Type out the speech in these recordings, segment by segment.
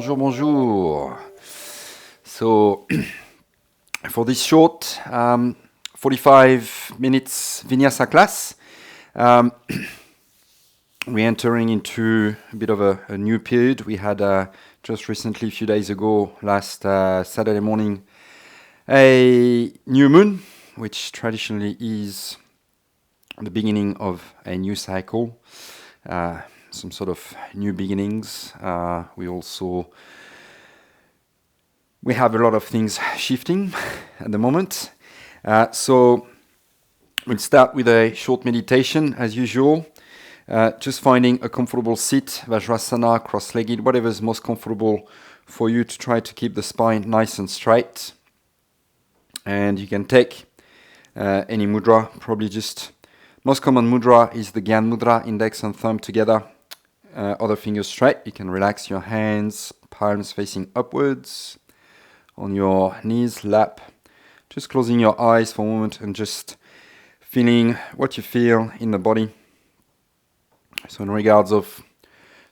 Bonjour, bonjour. So, for this short 45 minutes Vinyasa class, we're entering into a bit of a new period. We had just recently, a few days ago, last Saturday morning, a new moon, which traditionally is the beginning of a new cycle, some sort of new beginnings. We have a lot of things shifting at the moment. So we'll start with a short meditation as usual. Just finding a comfortable seat, Vajrasana, cross-legged, whatever is most comfortable for you to try to keep the spine nice and straight. And you can take any mudra, probably just most common mudra is the Gyan mudra, index and thumb together, other fingers straight. You can relax your hands, palms facing upwards, on your knees, lap, just closing your eyes for a moment and just feeling what you feel in the body. So in regards of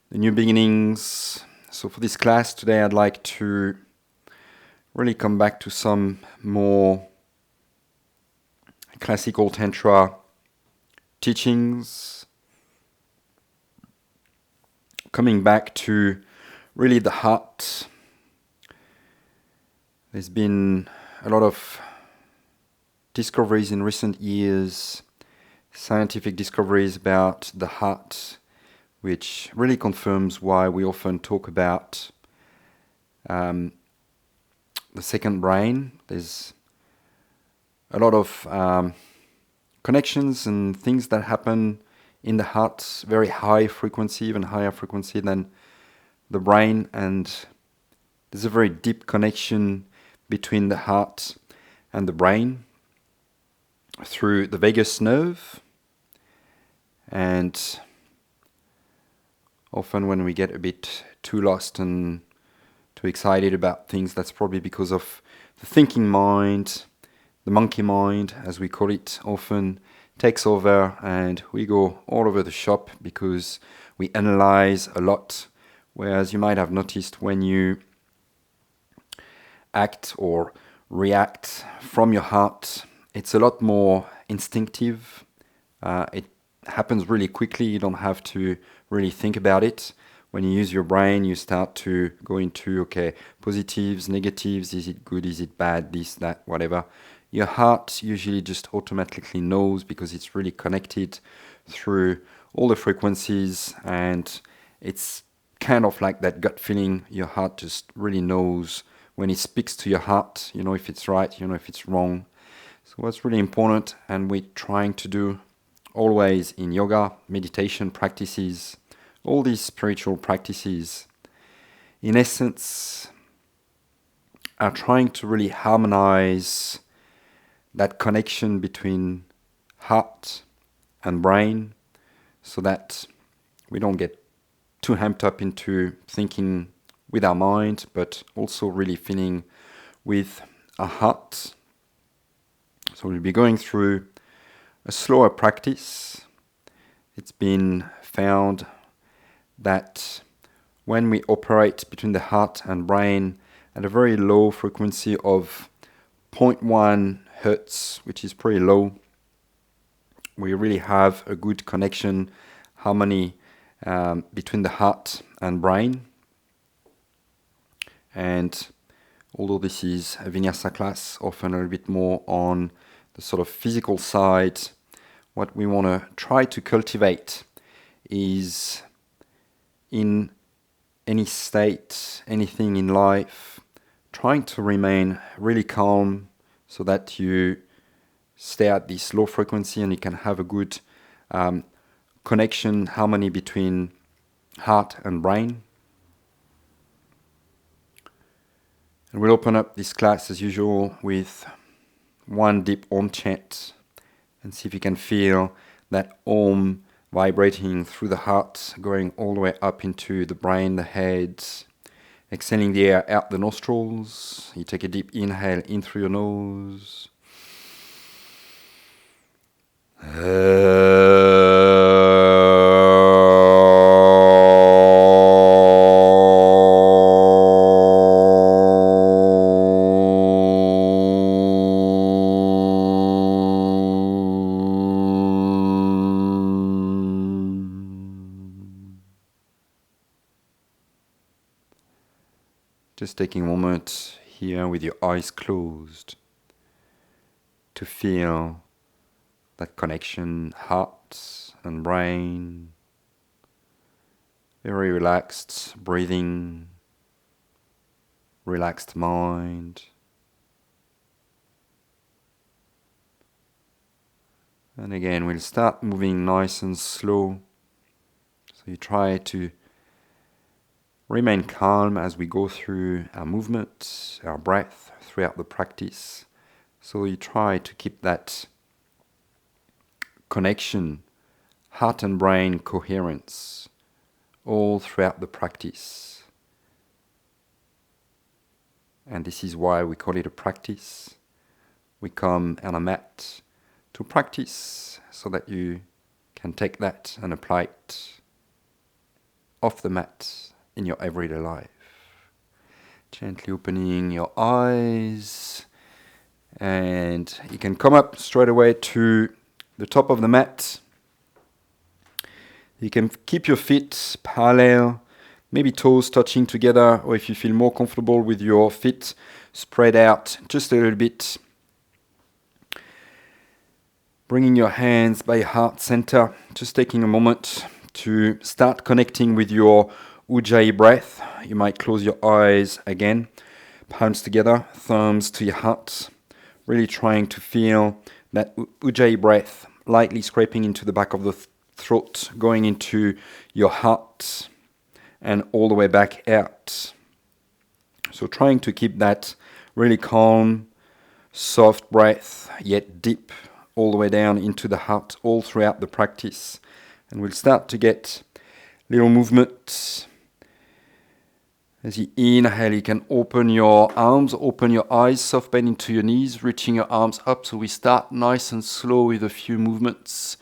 the new beginnings, so for this class today I'd like to really come back to some more classical Tantra teachings, coming back to really the heart. There's been a lot of discoveries in recent years, scientific discoveries about the heart, which really confirms why we often talk about the second brain. There's a lot of connections and things that happen in the heart, very high frequency, even higher frequency than the brain, and there's a very deep connection between the heart and the brain through the vagus nerve. And often when we get a bit too lost and too excited about things, that's probably because of the thinking mind, the monkey mind, as we call it, often takes over and we go all over the shop because we analyze a lot. Whereas you might have noticed when you act or react from your heart, it's a lot more instinctive. It happens really quickly. You don't have to really think about it. When you use your brain, you start to go into, okay, positives, negatives, is it good, is it bad, this, that, whatever. Your heart usually just automatically knows because it's really connected through all the frequencies, and it's kind of like that gut feeling. Your heart just really knows when it speaks to your heart, you know if it's right, you know if it's wrong. So what's really important, and we're trying to do always in yoga, meditation practices, all these spiritual practices, in essence, are trying to really harmonize that connection between heart and brain so that we don't get too amped up into thinking with our mind, but also really feeling with our heart. So we'll be going through a slower practice. It's been found that when we operate between the heart and brain at a very low frequency of 0.1 hertz, which is pretty low, we really have a good connection, harmony between the heart and brain. And although this is a Vinyasa class, often a little bit more on the sort of physical side, what we want to try to cultivate is in any state, anything in life, trying to remain really calm so that you stay at this low frequency and you can have a good connection, harmony between heart and brain. And we'll open up this class as usual with one deep Om chant and see if you can feel that Om vibrating through the heart, going all the way up into the brain, the head, exhaling the air out the nostrils. You take a deep inhale in through your nose. Just taking a moment here with your eyes closed to feel that connection, heart and brain. Very relaxed breathing, relaxed mind. And again, we'll start moving nice and slow. So you try to remain calm as we go through our movement, our breath throughout the practice. So you try to keep that connection, heart and brain coherence, all throughout the practice. And this is why we call it a practice. We come on a mat to practice so that you can take that and apply it off the mat in your everyday life. Gently opening your eyes, and you can come up straight away to the top of the mat. You can keep your feet parallel, maybe toes touching together, or if you feel more comfortable with your feet spread out just a little bit. Bringing your hands by your heart center, just taking a moment to start connecting with your Ujjayi breath. You might close your eyes again, palms together, thumbs to your heart, really trying to feel that Ujjayi breath lightly scraping into the back of the throat, going into your heart and all the way back out. So trying to keep that really calm, soft breath, yet deep, all the way down into the heart, all throughout the practice. And we'll start to get little movements. As you inhale, you can open your arms, open your eyes, soft bend into your knees, reaching your arms up. So we start nice and slow with a few movements.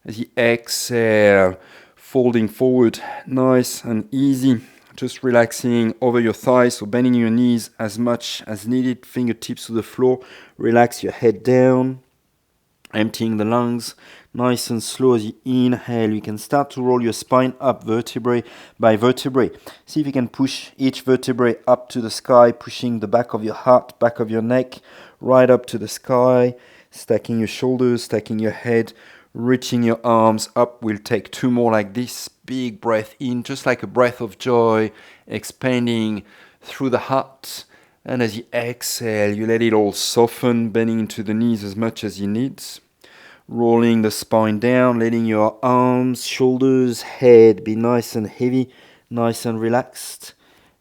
As you exhale, folding forward, nice and easy. Just relaxing over your thighs, so bending your knees as much as needed, fingertips to the floor. Relax your head down. Emptying the lungs, nice and slow as you inhale. You can start to roll your spine up vertebrae by vertebrae. See if you can push each vertebrae up to the sky, pushing the back of your heart, back of your neck, right up to the sky. Stacking your shoulders, stacking your head, reaching your arms up. We'll take two more like this. Big breath in, just like a breath of joy, expanding through the heart. And as you exhale, you let it all soften, bending into the knees as much as you need. Rolling the spine down, letting your arms, shoulders, head be nice and heavy, nice and relaxed.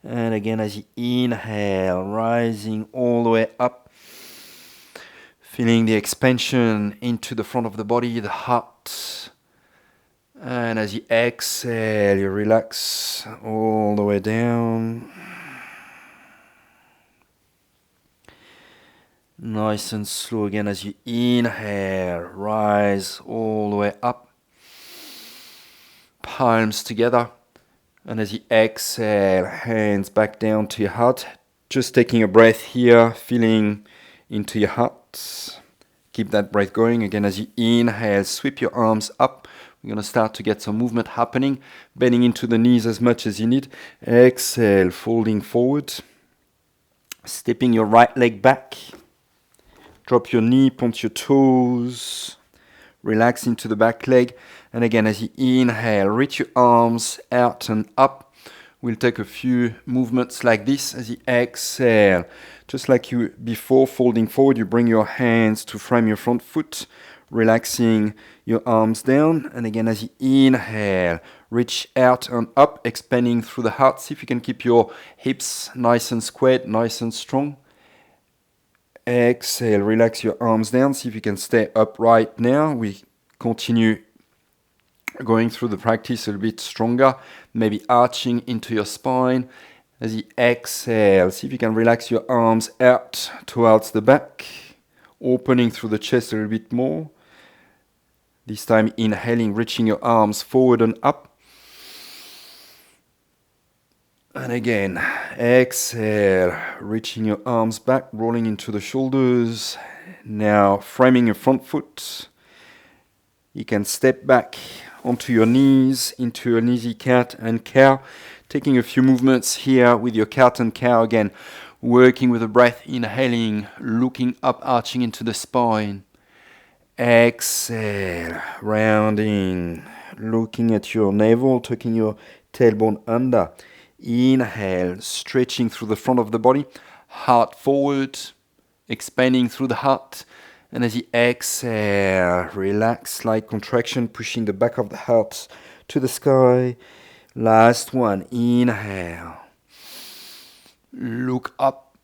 And again, as you inhale, rising all the way up. Feeling the expansion into the front of the body, the heart. And as you exhale, you relax all the way down. Nice and slow again as you inhale, rise all the way up. Palms together. And as you exhale, hands back down to your heart. Just taking a breath here, feeling into your heart. Keep that breath going. Again, as you inhale, sweep your arms up. We're going to start to get some movement happening. Bending into the knees as much as you need. Exhale, folding forward. Stepping your right leg back. Drop your knee, point your toes. Relax into the back leg. And again, as you inhale, reach your arms out and up. We'll take a few movements like this as you exhale. Just like you before, folding forward, you bring your hands to frame your front foot, relaxing your arms down. And again, as you inhale, reach out and up, expanding through the heart. See if you can keep your hips nice and squared, nice and strong. Exhale, relax your arms down. See if you can stay upright now. We continue going through the practice a little bit stronger. Maybe arching into your spine. As you exhale, see if you can relax your arms out towards the back. Opening through the chest a little bit more. This time inhaling, reaching your arms forward and up. And again, exhale, reaching your arms back, rolling into the shoulders. Now framing your front foot. You can step back onto your knees into an easy cat and cow, taking a few movements here with your cat and cow again, working with the breath, inhaling, looking up, arching into the spine. Exhale, rounding, looking at your navel, tucking your tailbone under. Inhale, stretching through the front of the body, heart forward, expanding through the heart. And as you exhale, relax, slight contraction, pushing the back of the heart to the sky. Last one, inhale. Look up.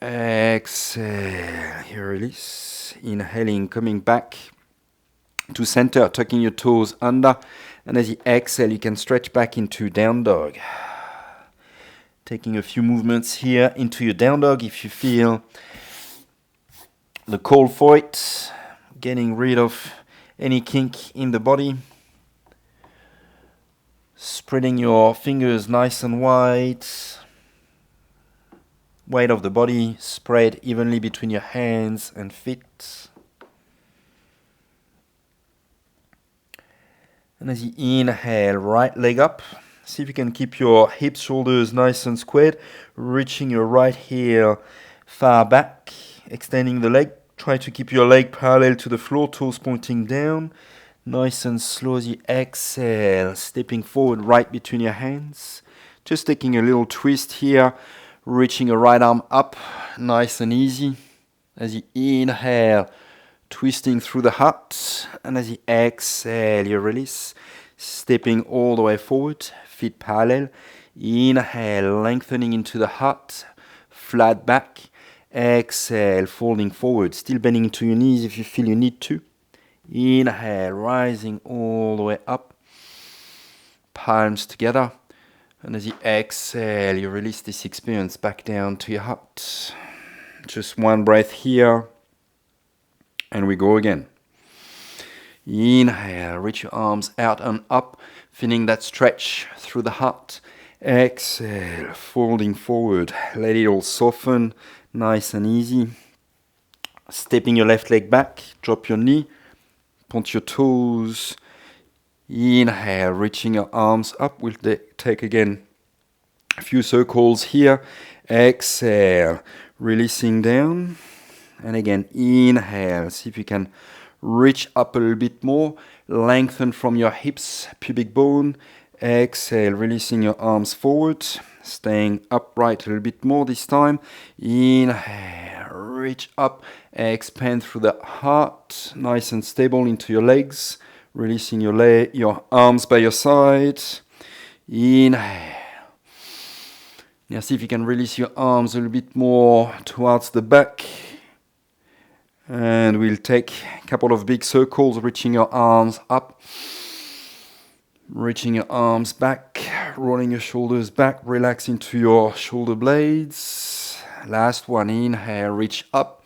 Exhale, here release. Inhaling, coming back to center, tucking your toes under. And as you exhale, you can stretch back into down dog. Taking a few movements here into your down dog if you feel the call for it. Getting rid of any kink in the body. Spreading your fingers nice and wide. Weight of the body spread evenly between your hands and feet. And as you inhale, right leg up. See if you can keep your hips, shoulders nice and squared. Reaching your right heel far back. Extending the leg. Try to keep your leg parallel to the floor, toes pointing down. Nice and slow as you exhale. Stepping forward right between your hands. Just taking a little twist here. Reaching your right arm up, nice and easy. As you inhale, twisting through the heart. And as you exhale, you release. Stepping all the way forward, feet parallel. Inhale, lengthening into the heart, flat back. Exhale, folding forward, still bending into your knees if you feel you need to. Inhale, rising all the way up. Palms together. And as you exhale, you release this experience back down to your heart. Just one breath here. And we go again. Inhale, reach your arms out and up, feeling that stretch through the heart. Exhale, folding forward. Let it all soften, nice and easy. Stepping your left leg back, drop your knee, point your toes. Inhale, reaching your arms up. We'll take again a few circles here. Exhale, releasing down. And again, inhale. See if you can reach up a little bit more. Lengthen from your hips, pubic bone. Exhale, releasing your arms forward. Staying upright a little bit more this time. Inhale, reach up. Expand through the heart. Nice and stable into your legs. Releasing your arms by your side. Inhale. Now see if you can release your arms a little bit more towards the back. And we'll take a couple of big circles, reaching your arms up. Reaching your arms back. Rolling your shoulders back. Relax into your shoulder blades. Last one. Inhale, reach up.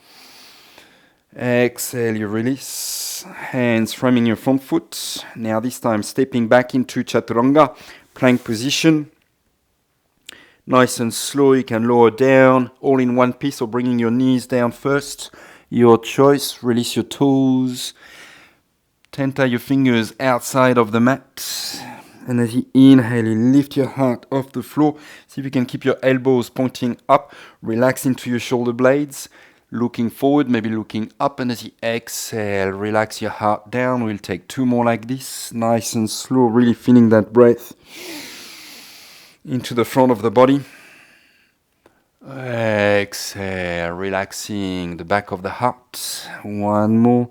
Exhale, you release. Hands framing your front foot. Now this time stepping back into Chaturanga Plank position. Nice and slow, you can lower down all in one piece or bringing your knees down first. Your choice. Release your toes. Tenta your fingers outside of the mat. And as you inhale, you lift your heart off the floor. See if you can keep your elbows pointing up. Relax into your shoulder blades. Looking forward, maybe looking up, and as you exhale, relax your heart down. We'll take two more like this, nice and slow, really feeling that breath into the front of the body. Exhale, relaxing the back of the heart. One more.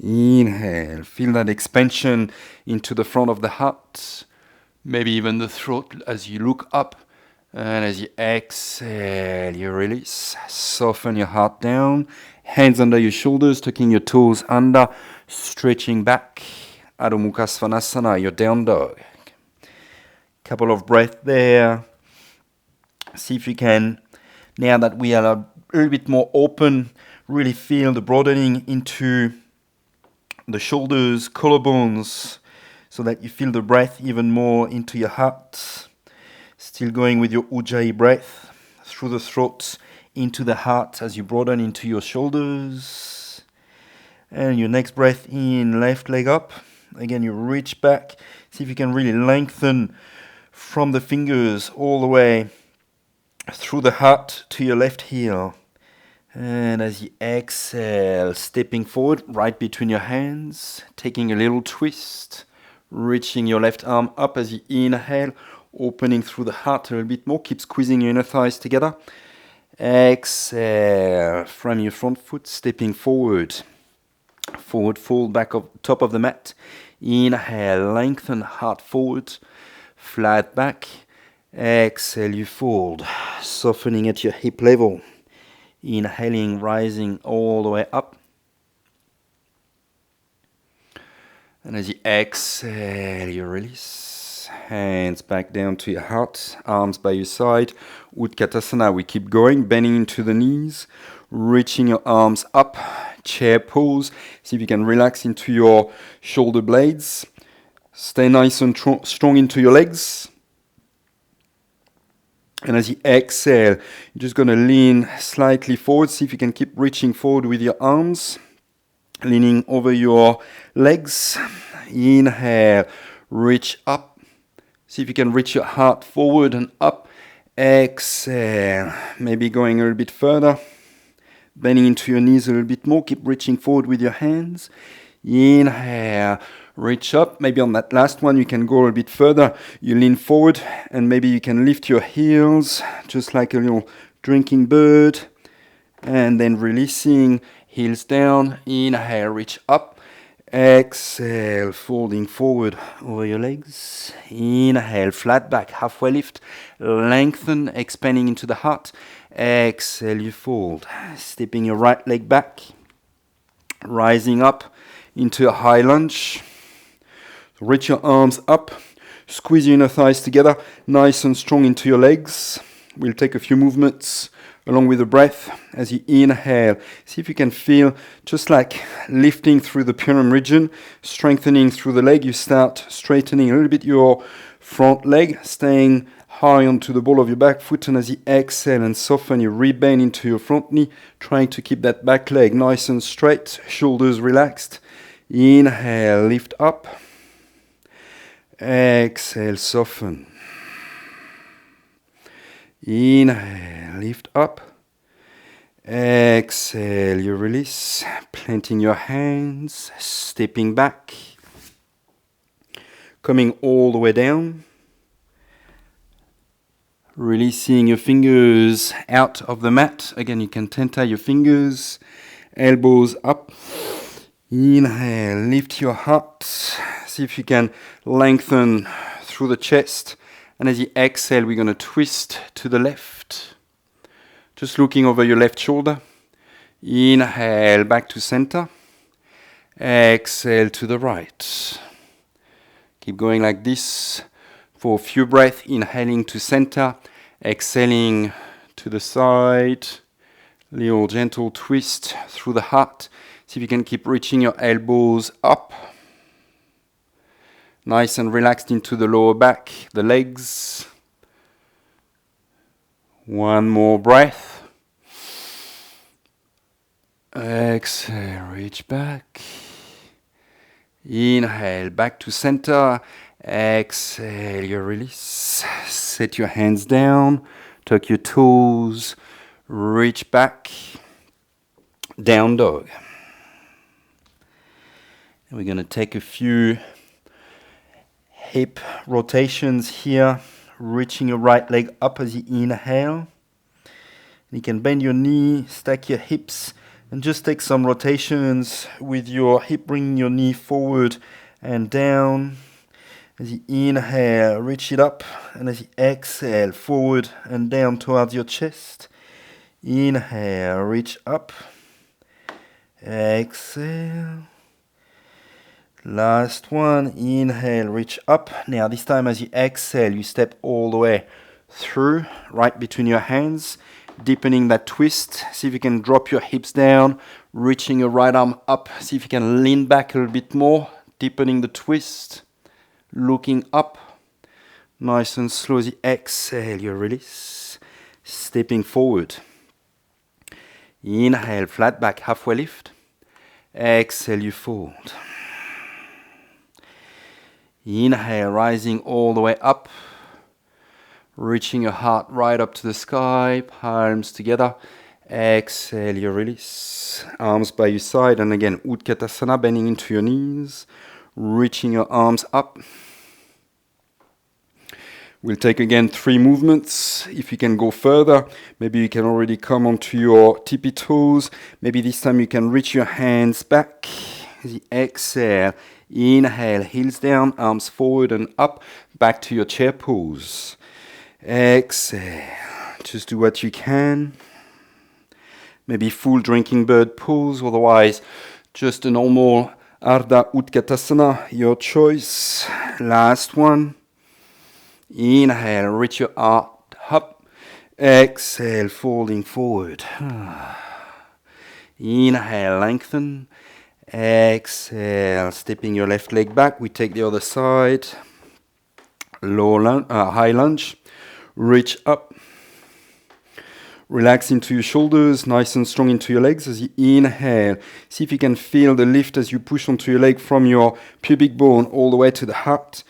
Inhale, feel that expansion into the front of the heart, maybe even the throat as you look up. And as you exhale, you release. Soften your heart down. Hands under your shoulders, tucking your toes under. Stretching back. Adho Mukha Svanasana, your down dog. Couple of breaths there. See if you can, now that we are a little bit more open, really feel the broadening into the shoulders, collarbones, so that you feel the breath even more into your heart. Still going with your Ujjayi breath through the throat into the heart as you broaden into your shoulders. And your next breath in, left leg up. Again, you reach back. See if you can really lengthen from the fingers all the way through the heart to your left heel. And as you exhale, stepping forward, right between your hands, taking a little twist, reaching your left arm up as you inhale, opening through the heart a little bit more. Keep squeezing your inner thighs together. Exhale from your front foot, stepping forward. Forward fold back up top of the mat. Inhale, lengthen heart forward, flat back. Exhale, you fold, softening at your hip level. Inhaling, rising all the way up. And as you exhale, you release. Hands back down to your heart, arms by your side. Utkatasana, we keep going, bending into the knees, reaching your arms up. Chair pose. See if you can relax into your shoulder blades. Stay nice and strong into your legs. And as you exhale, you're just going to lean slightly forward. See if you can keep reaching forward with your arms. Leaning over your legs. Inhale, reach up. See if you can reach your heart forward and up. Exhale, maybe going a little bit further. Bending into your knees a little bit more. Keep reaching forward with your hands. Inhale, reach up. Maybe on that last one, you can go a little bit further. You lean forward and maybe you can lift your heels just like a little drinking bird. And then releasing, heels down. Inhale, reach up. Exhale, folding forward over your legs. Inhale, flat back, halfway lift. Lengthen, expanding into the heart. Exhale, you fold. Stepping your right leg back. Rising up into a high lunge. Reach your arms up. Squeeze your inner thighs together. Nice and strong into your legs. We'll take a few movements along with the breath as you inhale. See if you can feel just like lifting through the pubic region, strengthening through the leg. You start straightening a little bit your front leg, staying high onto the ball of your back foot, and as you exhale and soften, you rebend into your front knee, trying to keep that back leg nice and straight, shoulders relaxed. Inhale, lift up. Exhale, soften. Inhale, lift up. Exhale, you release, planting your hands, stepping back, coming all the way down, releasing your fingers out of the mat. Again, you can tenta your fingers, elbows up. Inhale, lift your heart. See if you can lengthen through the chest. And as you exhale, we're going to twist to the left. Just looking over your left shoulder. Inhale, back to center. Exhale to the right. Keep going like this for a few breaths. Inhaling to center. Exhaling to the side. Little gentle twist through the heart. See if you can keep reaching your elbows up. Nice and relaxed into the lower back, the legs. One more breath. Exhale, reach back. Inhale, back to center. Exhale, you release. Set your hands down. Tuck your toes. Reach back. Down dog. And we're going to take a few hip rotations here, reaching your right leg up as you inhale. You can bend your knee, stack your hips, and just take some rotations with your hip, bringing your knee forward and down. As you inhale, reach it up, and as you exhale, forward and down towards your chest. Inhale, reach up. Exhale. Last one, inhale, reach up. Now this time as you exhale, you step all the way through, right between your hands, deepening that twist. See if you can drop your hips down, reaching your right arm up. See if you can lean back a little bit more, deepening the twist, looking up. Nice and slow as you exhale, you release, stepping forward. Inhale, flat back, halfway lift. Exhale, you fold. Inhale, rising all the way up, reaching your heart right up to the sky, palms together. Exhale, you release. Arms by your side, and again, Utkatasana, bending into your knees, reaching your arms up. We'll take again 3 movements. If you can go further, maybe you can already come onto your tippy toes. Maybe this time you can reach your hands back. As you exhale, inhale, heels down, arms forward and up, back to your chair pose. Exhale, just do what you can. Maybe full drinking bird pose, otherwise just a normal Ardha Utkatasana, your choice. Last one. Inhale, reach your heart up. Exhale, folding forward. Inhale, lengthen. Exhale, stepping your left leg back. We take the other side. High lunge. Reach up. Relax into your shoulders, nice and strong into your legs as you inhale. See if you can feel the lift as you push onto your leg from your pubic bone all the way to the heart.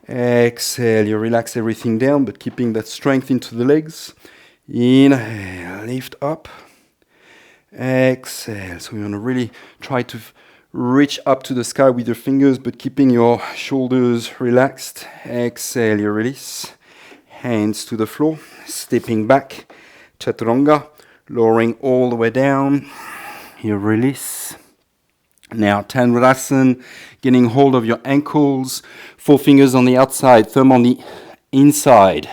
Exhale, you relax everything down, but keeping that strength into the legs. Inhale, lift up. Exhale. So you want to really try to reach up to the sky with your fingers, but keeping your shoulders relaxed. Exhale, you release. Hands to the floor, stepping back. Chaturanga, lowering all the way down. You release. Now, Tandrasan, getting hold of your ankles, 4 fingers on the outside, thumb on the inside.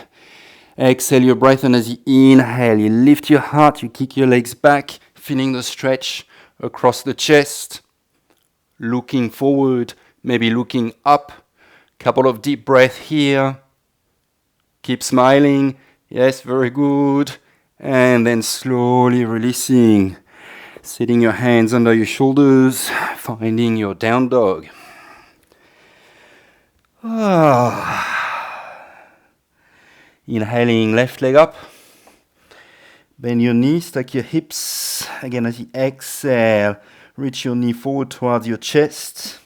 Exhale your breath, and as you inhale, you lift your heart, you kick your legs back, feeling the stretch across the chest. Looking forward, maybe looking up. Couple of deep breaths here. Keep smiling. Yes, very good. And then slowly releasing. Sitting your hands under your shoulders, finding your down dog. Inhaling, left leg up. Bend your knees, stack your hips. Again, as you exhale, reach your knee forward towards your chest.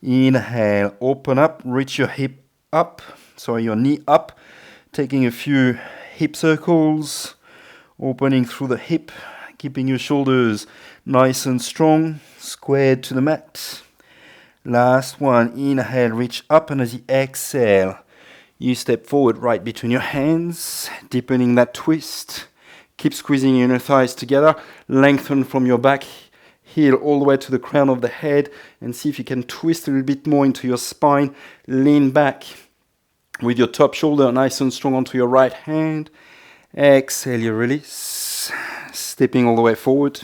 Inhale, open up, reach your your knee up. Taking a few hip circles, opening through the hip. Keeping your shoulders nice and strong, squared to the mat. Last one, inhale, reach up, and as you exhale, you step forward right between your hands, deepening that twist. Keep squeezing your inner thighs together, lengthen from your back heel all the way to the crown of the head, and see if you can twist a little bit more into your spine. Lean back with your top shoulder nice and strong onto your right hand. Exhale, you release. Stepping all the way forward.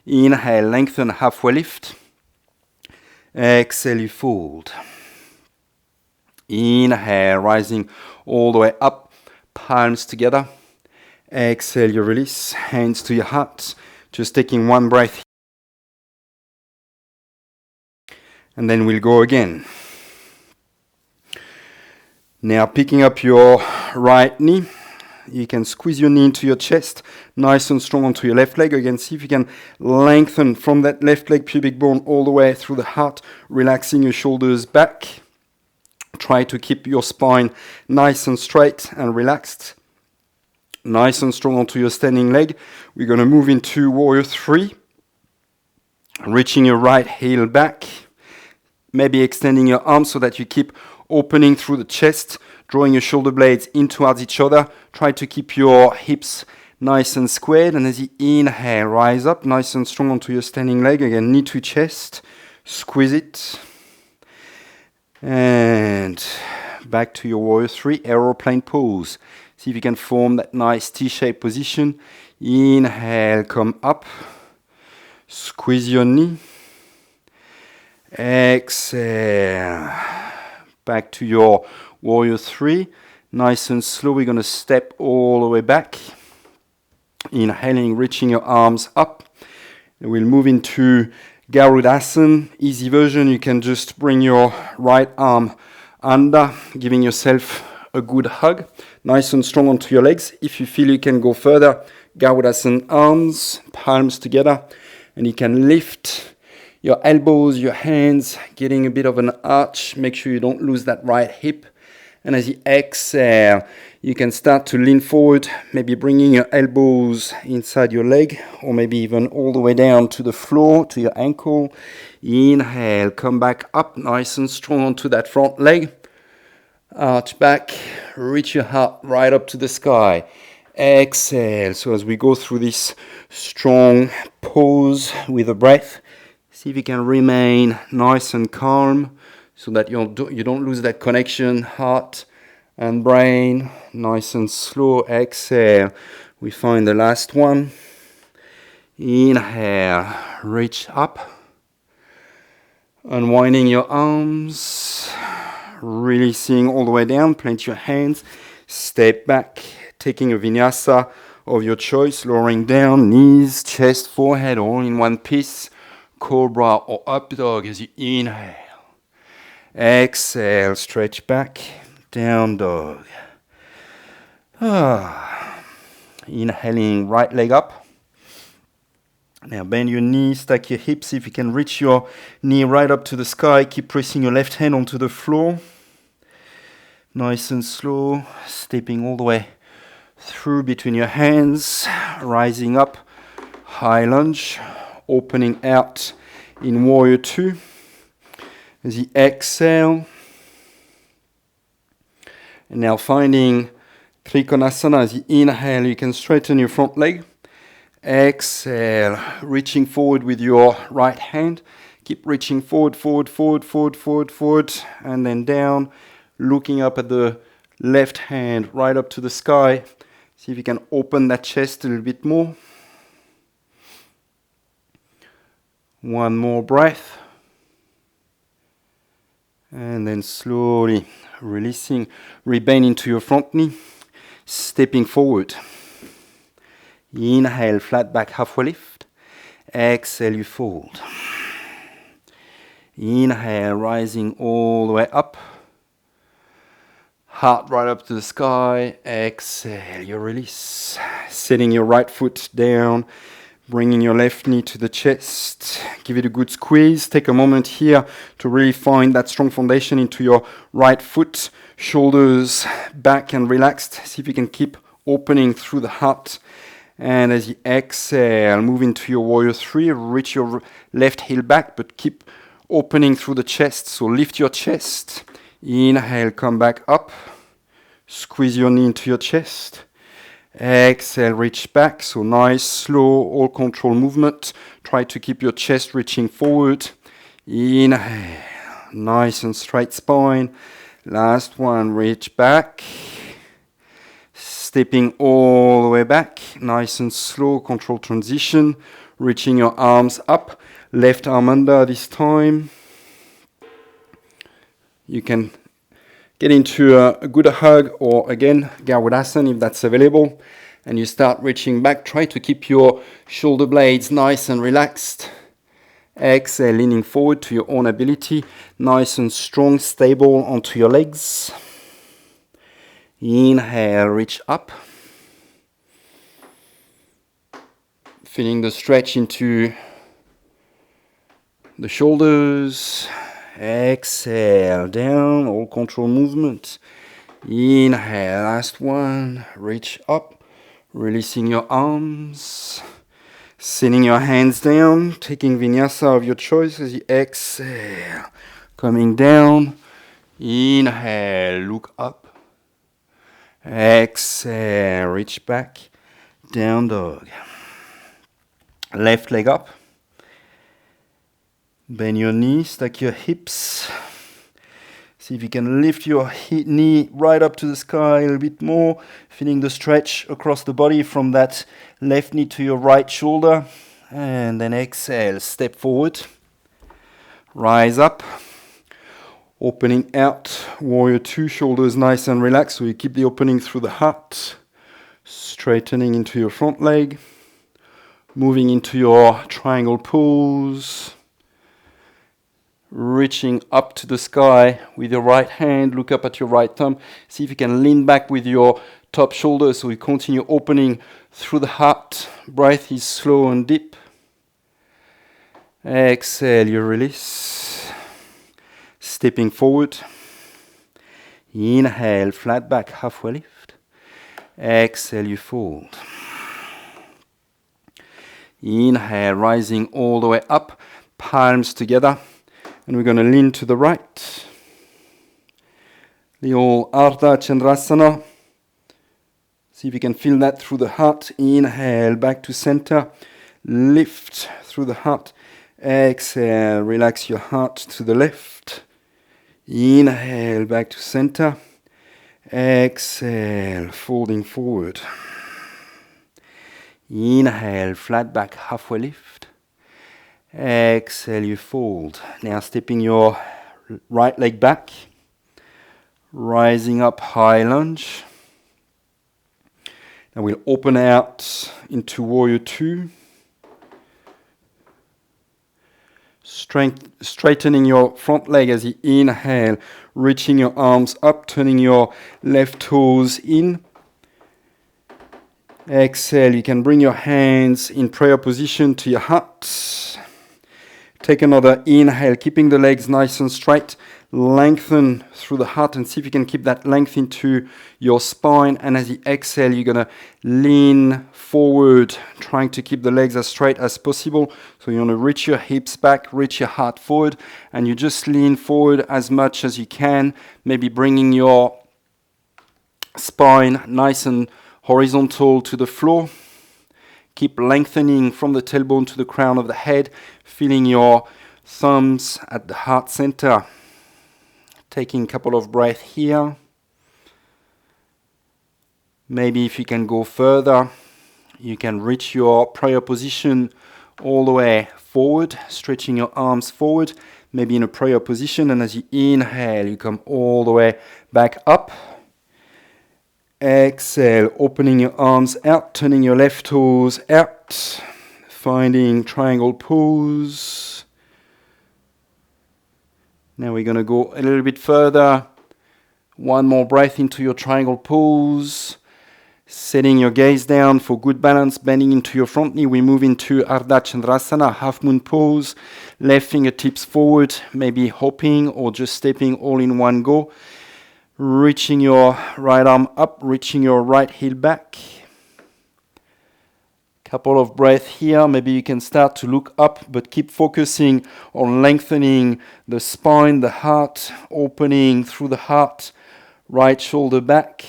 Inhale, lengthen, halfway lift. Exhale, you fold. Inhale, rising all the way up, palms together. Exhale, you release, hands to your heart. Just taking one breath. And then we'll go again. Now picking up your right knee. You can squeeze your knee into your chest, nice and strong onto your left leg. Again, see if you can lengthen from that left leg pubic bone all the way through the heart, relaxing your shoulders back. Try to keep your spine nice and straight and relaxed. Nice and strong onto your standing leg. We're going to move into Warrior 3. Reaching your right heel back. Maybe extending your arms so that you keep opening through the chest. Drawing your shoulder blades in towards each other. Try to keep your hips nice and squared. And as you inhale, rise up nice and strong onto your standing leg. Again, knee to chest. Squeeze it. And back to your Warrior 3 aeroplane pose. See if you can form that nice T-shaped position. Inhale, come up. Squeeze your knee. Exhale. Back to your Warrior 3, nice and slow, we're going to step all the way back. Inhaling, reaching your arms up. And we'll move into Garudasan. Easy version, you can just bring your right arm under, giving yourself a good hug. Nice and strong onto your legs. If you feel you can go further, Garudasan arms, palms together. And you can lift your elbows, your hands, getting a bit of an arch. Make sure you don't lose that right hip. And as you exhale, you can start to lean forward, maybe bringing your elbows inside your leg, or maybe even all the way down to the floor, to your ankle. Inhale, come back up nice and strong onto that front leg. Arch back, reach your heart right up to the sky. Exhale. So as we go through this strong pause with the breath, see if you can remain nice and calm so that you don't lose that connection, heart and brain. Nice and slow. Exhale. We find the last one. Inhale, reach up. Unwinding your arms, releasing all the way down, plant your hands, step back, taking a vinyasa of your choice, lowering down, knees, chest, forehead, all in one piece, cobra or up dog as you inhale. Exhale, stretch back, down dog. Inhaling, right leg up. Now bend your knees, stack your hips. If you can reach your knee right up to the sky, keep pressing your left hand onto the floor. Nice and slow, stepping all the way through between your hands, rising up, high lunge, opening out in warrior two. As you exhale, and now finding trikonasana. As you inhale, you can straighten your front leg. Exhale, reaching forward with your right hand. Keep reaching forward, and then down, looking up at the left hand, right up to the sky. See if you can open that chest a little bit more. One more breath. And then slowly releasing, rebend into your front knee, stepping forward. Inhale, flat back, halfway lift. Exhale, you fold. Inhale, rising all the way up. Heart right up to the sky. Exhale, you release. Setting your right foot down. Bringing your left knee to the chest. Give it a good squeeze. Take a moment here to really find that strong foundation into your right foot. Shoulders back and relaxed. See if you can keep opening through the heart. And as you exhale, move into your warrior three. Reach your left heel back, but keep opening through the chest. So lift your chest. Inhale, come back up. Squeeze your knee into your chest. Exhale, reach back. So nice, slow, all control movement. Try to keep your chest reaching forward. Inhale, nice and straight spine. Last one, reach back. Stepping all the way back, nice and slow, control transition, reaching your arms up, left arm under this time. You can get into a good hug or again, Garudasan if that's available. And you start reaching back, try to keep your shoulder blades nice and relaxed. Exhale, leaning forward to your own ability, nice and strong, stable onto your legs. Inhale, reach up. Feeling the stretch into the shoulders. Exhale, down, all control movement. Inhale, last one. Reach up, releasing your arms. Sending your hands down, taking vinyasa of your choice as you exhale. Coming down. Inhale, look up. Exhale, reach back, down dog. Left leg up. Bend your knees, stack your hips. See if you can lift your knee right up to the sky a little bit more. Feeling the stretch across the body from that left knee to your right shoulder. And then exhale, step forward. Rise up. Opening out, warrior two, shoulders nice and relaxed. So you keep the opening through the heart. Straightening into your front leg. Moving into your triangle pose. Reaching up to the sky with your right hand. Look up at your right thumb. See if you can lean back with your top shoulder. So we continue opening through the heart. Breath is slow and deep. Exhale, you release. Stepping forward. Inhale, flat back, halfway lift. Exhale, you fold. Inhale, rising all the way up, palms together. And we're going to lean to the right. The old Ardhachandrasana. See if you can feel that through the heart. Inhale, back to center. Lift through the heart. Exhale, relax your heart to the left. Inhale, back to center. Exhale, folding forward. Inhale, flat back, halfway lift. Exhale, you fold. Now stepping your right leg back. Rising up, high lunge. Now we'll open out into Warrior 2. Straightening your front leg as you inhale, reaching your arms up, turning your left toes in. Exhale, you can bring your hands in prayer position to your heart. Take another inhale, keeping the legs nice and straight. Lengthen through the heart and see if you can keep that length into your spine. And as you exhale, you're going to lean forward, trying to keep the legs as straight as possible. So you want to reach your hips back, reach your heart forward, and you just lean forward as much as you can, maybe bringing your spine nice and horizontal to the floor. Keep lengthening from the tailbone to the crown of the head, feeling your thumbs at the heart center. Taking a couple of breaths here. Maybe if you can go further, you can reach your prayer position all the way forward, stretching your arms forward, maybe in a prayer position, and as you inhale, you come all the way back up. Exhale, opening your arms out, turning your left toes out, finding triangle pose. Now we're going to go a little bit further. One more breath into your triangle pose. Setting your gaze down for good balance, bending into your front knee. We move into Ardachandrasana, half moon pose. Left fingertips forward, maybe hopping or just stepping all in one go. Reaching your right arm up, reaching your right heel back. Couple of breaths here. Maybe you can start to look up, but keep focusing on lengthening the spine, the heart, opening through the heart, right shoulder back.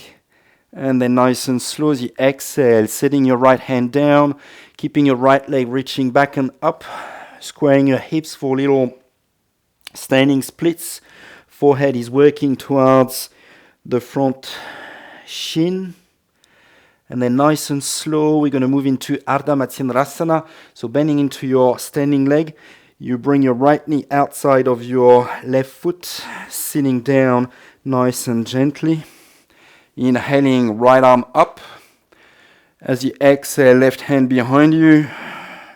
And then nice and slow as you exhale, setting your right hand down, keeping your right leg reaching back and up, squaring your hips for little standing splits. Forehead is working towards the front shin. And then nice and slow, we're going to move into Ardhachandrasana. So bending into your standing leg, you bring your right knee outside of your left foot, sitting down nice and gently. Inhaling, right arm up. As you exhale, left hand behind you,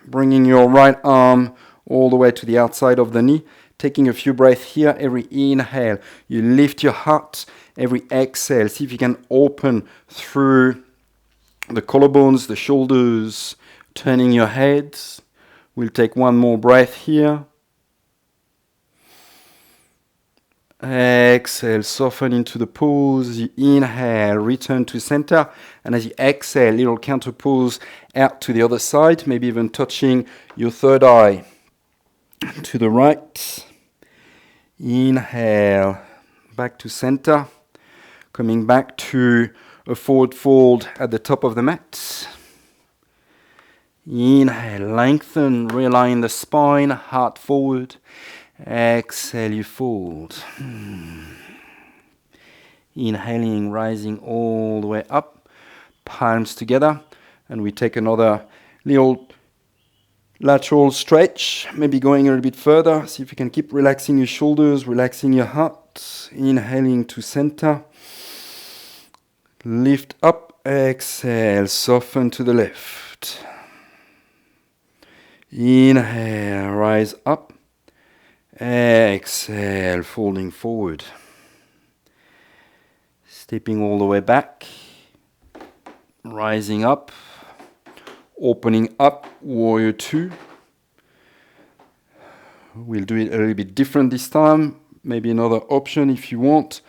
bringing your right arm all the way to the outside of the knee. Taking a few breaths here. Every inhale, you lift your heart. Every exhale, see if you can open through the collarbones, the shoulders, turning your head. We'll take one more breath here. Exhale, soften into the pose. You inhale, return to center. And as you exhale, little counter pose out to the other side, maybe even touching your third eye to the right. Inhale, back to center. Coming back to a forward fold at the top of the mat. Inhale, lengthen, realign the spine, heart forward. Exhale, you fold. Inhaling, rising all the way up, palms together. And we take another little lateral stretch, maybe going a little bit further. See if you can keep relaxing your shoulders, relaxing your heart. Inhaling to center. Lift up, exhale, soften to the left. Inhale, rise up. Exhale, folding forward. Stepping all the way back. Rising up. Opening up, Warrior 2. We'll do it a little bit different this time. Maybe another option if you want.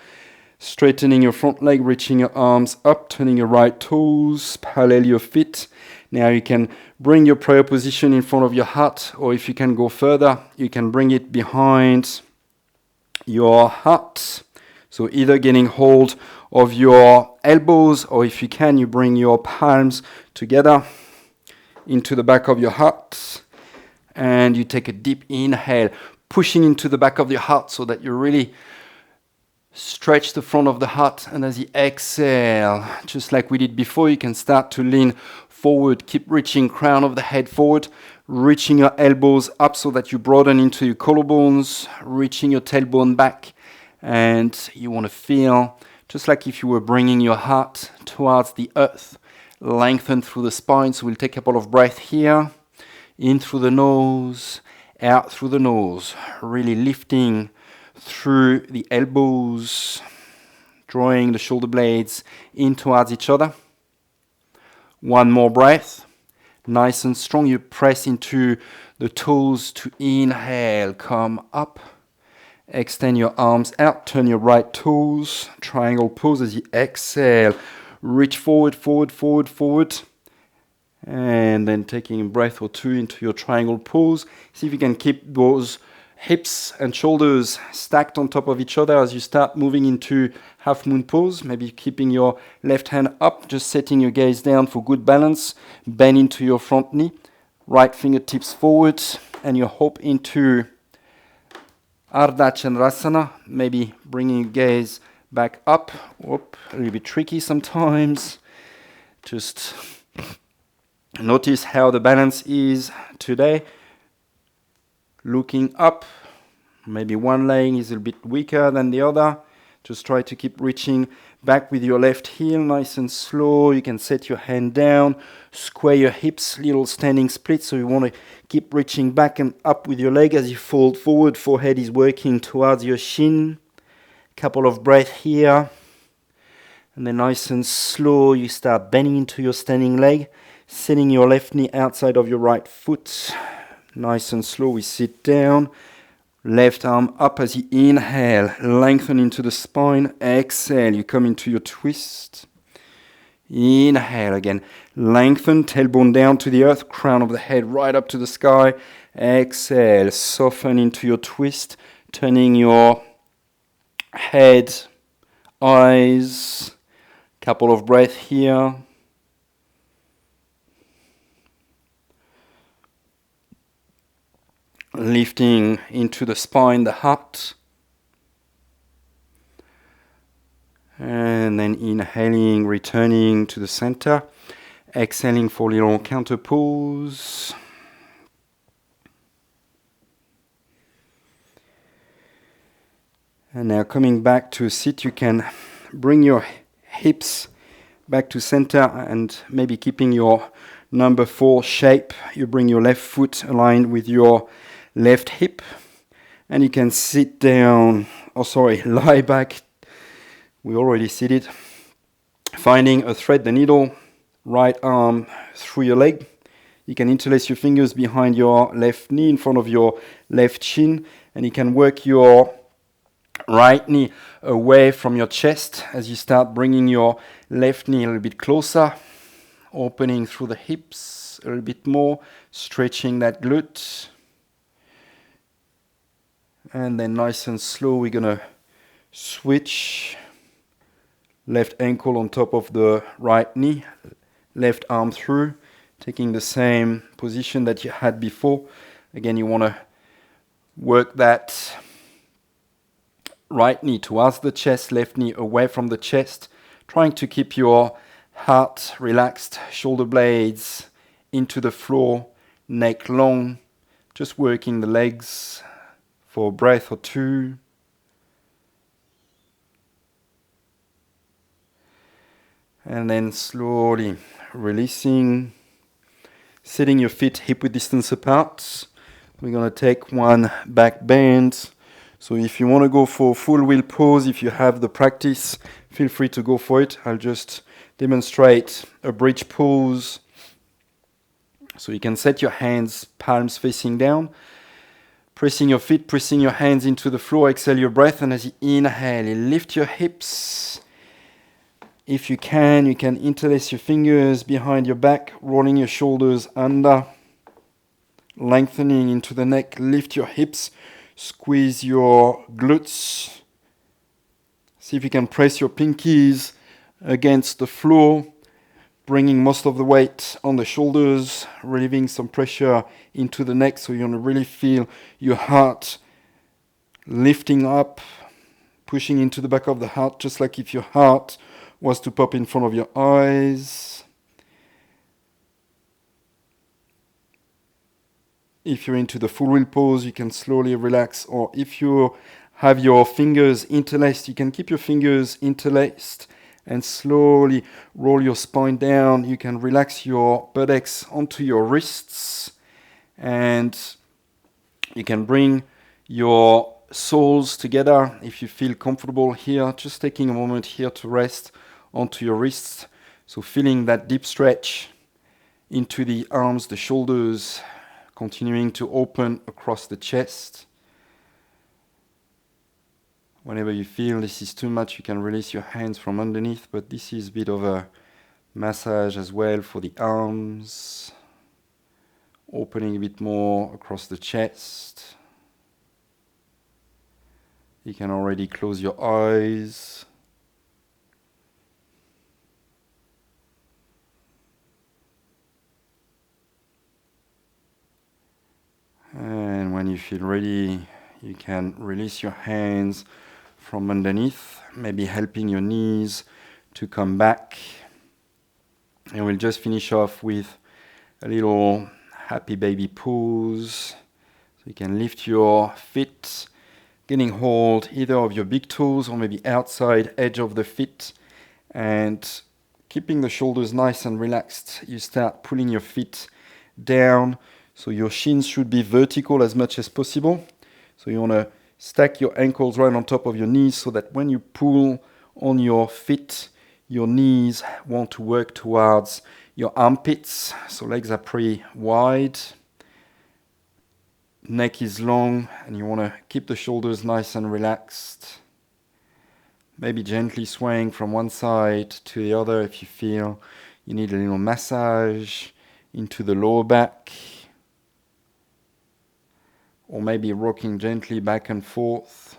Straightening your front leg, reaching your arms up, turning your right toes, parallel your feet. Now you can bring your prayer position in front of your heart, or if you can go further, you can bring it behind your heart. So either getting hold of your elbows, or if you can, you bring your palms together into the back of your heart. And you take a deep inhale, pushing into the back of your heart so that you really stretch the front of the heart. And as you exhale, just like we did before, you can start to lean forward. Keep reaching crown of the head forward, reaching your elbows up so that you broaden into your collarbones, reaching your tailbone back. And you want to feel just like if you were bringing your heart towards the earth. Lengthen through the spine. So we'll take a couple of breaths here. In through the nose, out through the nose. Really lifting through the elbows, drawing the shoulder blades in towards each other. One more breath. Nice and strong. You press into the toes to inhale. Come up. Extend your arms out. Turn your right toes. Triangle pose as you exhale. Reach forward, forward, forward, forward. And then taking a breath or two into your triangle pose. See if you can keep those hips and shoulders stacked on top of each other as you start moving into half moon pose. Maybe keeping your left hand up, just setting your gaze down for good balance. Bend into your front knee. Right fingertips forward. And you hop into Ardachandrasana. Maybe bringing your gaze back up. Whoop, a little bit tricky sometimes. Just notice how the balance is today. Looking up, maybe one leg is a bit weaker than the other. Just try to keep reaching back with your left heel, nice and slow. You can set your hand down, square your hips, little standing split. So you want to keep reaching back and up with your leg as you fold forward. Forehead is working towards your shin. Couple of breaths here. And then nice and slow, you start bending into your standing leg. Setting your left knee outside of your right foot. Nice and slow, we sit down. Left arm up as you inhale. Lengthen into the spine. Exhale, you come into your twist. Inhale again. Lengthen, tailbone down to the earth. Crown of the head right up to the sky. Exhale, soften into your twist. Turning your head, eyes. Couple of breaths here. Lifting into the spine, the heart. And then inhaling, returning to the center. Exhaling for a little counter pose. And now coming back to a sit, you can bring your hips back to center and maybe keeping your number 4 shape. You bring your left foot aligned with your left hip, and you can sit down, lie back. We already seated. Finding a thread the needle, right arm through your leg. You can interlace your fingers behind your left knee in front of your left shin, and you can work your right knee away from your chest as you start bringing your left knee a little bit closer, opening through the hips a little bit more, stretching that glute. And then nice and slow, we're going to switch. Left ankle on top of the right knee, left arm through, taking the same position that you had before. Again, you want to work that right knee towards the chest, left knee away from the chest, trying to keep your heart relaxed, shoulder blades into the floor, neck long, just working the legs for a breath or two. And then slowly releasing, setting your feet hip-width distance apart. We're going to take one back bend. So if you want to go for full wheel pose, if you have the practice, feel free to go for it. I'll just demonstrate a bridge pose. So you can set your hands, palms facing down. Pressing your feet, pressing your hands into the floor. Exhale your breath, and as you inhale, you lift your hips. If you can interlace your fingers behind your back, rolling your shoulders under, lengthening into the neck. Lift your hips, squeeze your glutes. See if you can press your pinkies against the floor, bringing most of the weight on the shoulders, relieving some pressure into the neck, so you're going to really feel your heart lifting up, pushing into the back of the heart, just like if your heart was to pop in front of your eyes. If you're into the full wheel pose, you can slowly relax, or if you have your fingers interlaced, you can keep your fingers interlaced and slowly roll your spine down. You can relax your buttocks onto your wrists, and you can bring your soles together if you feel comfortable here. Just taking a moment here to rest onto your wrists. So feeling that deep stretch into the arms, the shoulders, continuing to open across the chest. Whenever you feel this is too much, you can release your hands from underneath, but this is a bit of a massage as well for the arms. Opening a bit more across the chest. You can already close your eyes. And when you feel ready, you can release your hands from underneath, maybe helping your knees to come back. And we'll just finish off with a little happy baby pose. So you can lift your feet, getting hold either of your big toes or maybe outside edge of the feet, and keeping the shoulders nice and relaxed. You start pulling your feet down, so your shins should be vertical as much as possible. So you want to stack your ankles right on top of your knees so that when you pull on your feet, your knees want to work towards your armpits. So legs are pretty wide. Neck is long, and you want to keep the shoulders nice and relaxed. Maybe gently swaying from one side to the other if you feel you need a little massage into the lower back. Or maybe rocking gently back and forth.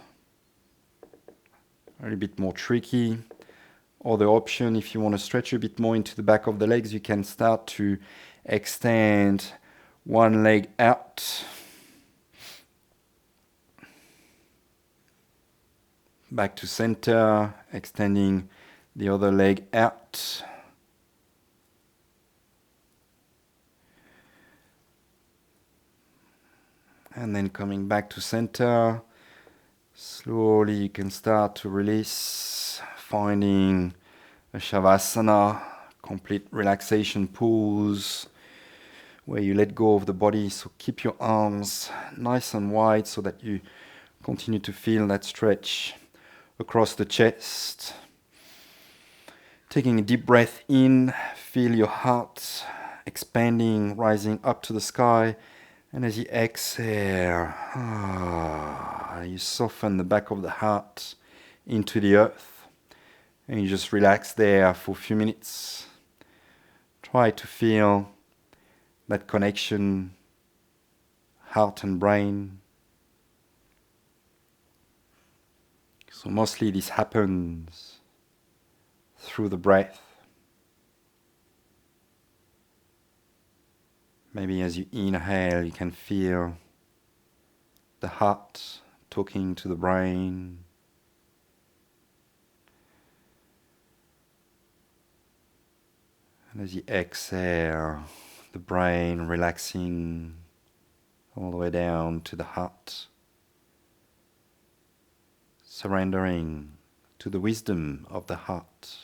A little bit more tricky. Other option, if you want to stretch a bit more into the back of the legs, you can start to extend one leg out. Back to center, extending the other leg out. And then coming back to center. Slowly you can start to release, finding a Shavasana, complete relaxation pose, where you let go of the body. So keep your arms nice and wide so that you continue to feel that stretch across the chest. Taking a deep breath in, feel your heart expanding, rising up to the sky. And as you exhale, you soften the back of the heart into the earth. And you just relax there for a few minutes. Try to feel that connection, heart and brain. So mostly this happens through the breath. Maybe as you inhale, you can feel the heart talking to the brain. And as you exhale, the brain relaxing all the way down to the heart, surrendering to the wisdom of the heart.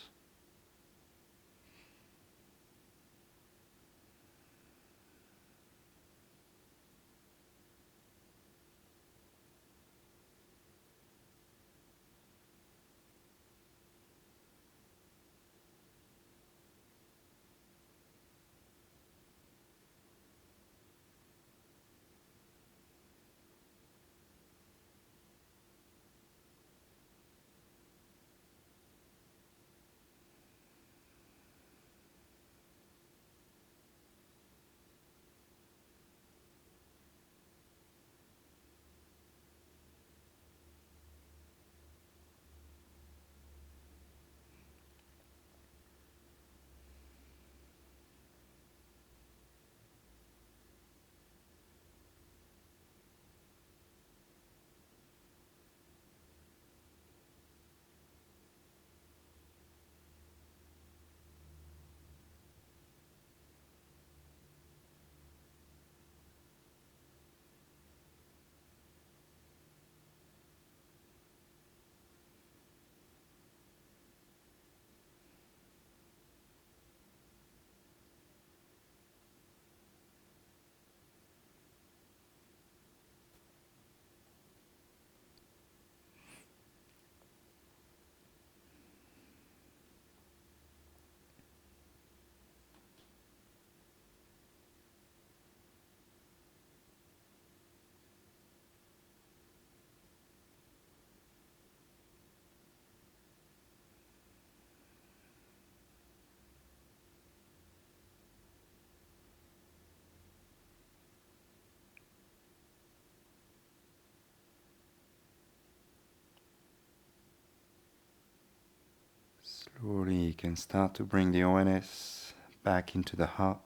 Slowly you can start to bring the awareness back into the heart,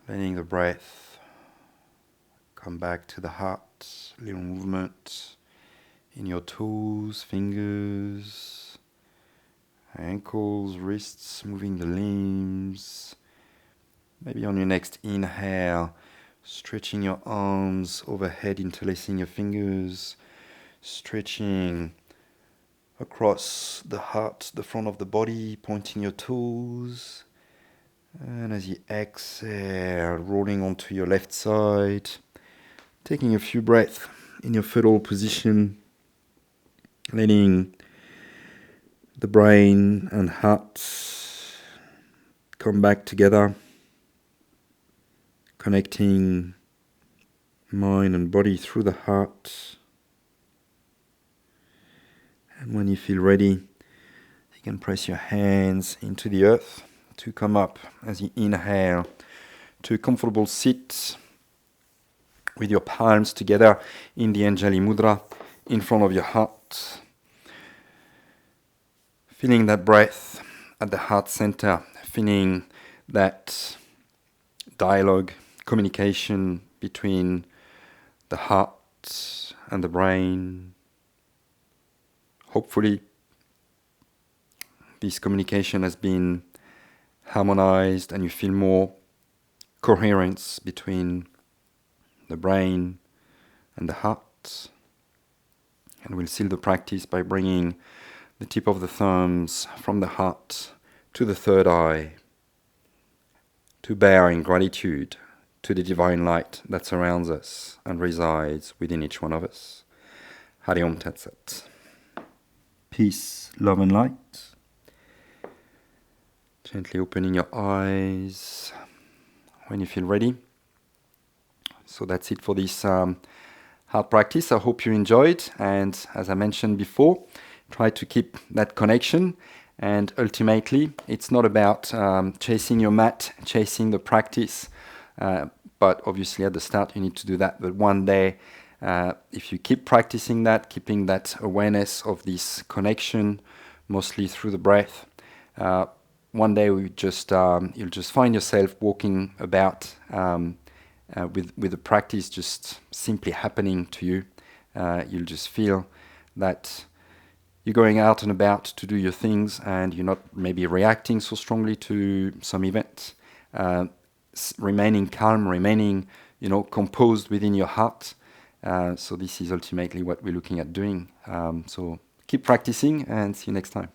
letting the breath come back to the heart, little movement in your toes, fingers, ankles, wrists, moving the limbs. Maybe on your next inhale, stretching your arms overhead, interlacing your fingers, stretching across the heart, the front of the body, pointing your toes. And as you exhale, rolling onto your left side, taking a few breaths in your fetal position, letting the brain and heart come back together, connecting mind and body through the heart. And when you feel ready, you can press your hands into the earth to come up as you inhale to a comfortable sit with your palms together in the Anjali Mudra in front of your heart. Feeling that breath at the heart center, feeling that dialogue, communication between the heart and the brain. Hopefully, this communication has been harmonized and you feel more coherence between the brain and the heart. And we'll seal the practice by bringing the tip of the thumbs from the heart to the third eye, to bear in gratitude to the divine light that surrounds us and resides within each one of us. Hari Om Tat Sat. Peace, love and light. Gently opening your eyes when you feel ready. So that's it for this heart practice. I hope you enjoyed, and as I mentioned before, try to keep that connection. And ultimately, it's not about chasing your mat, chasing the practice, but obviously at the start you need to do that. But one day, if you keep practicing that, keeping that awareness of this connection, mostly through the breath, one day you'll just find yourself walking about with the practice just simply happening to you. You'll just feel that you're going out and about to do your things, and you're not maybe reacting so strongly to some event. Remaining calm, remaining, composed within your heart. So this is ultimately what we're looking at doing. So keep practicing, and see you next time.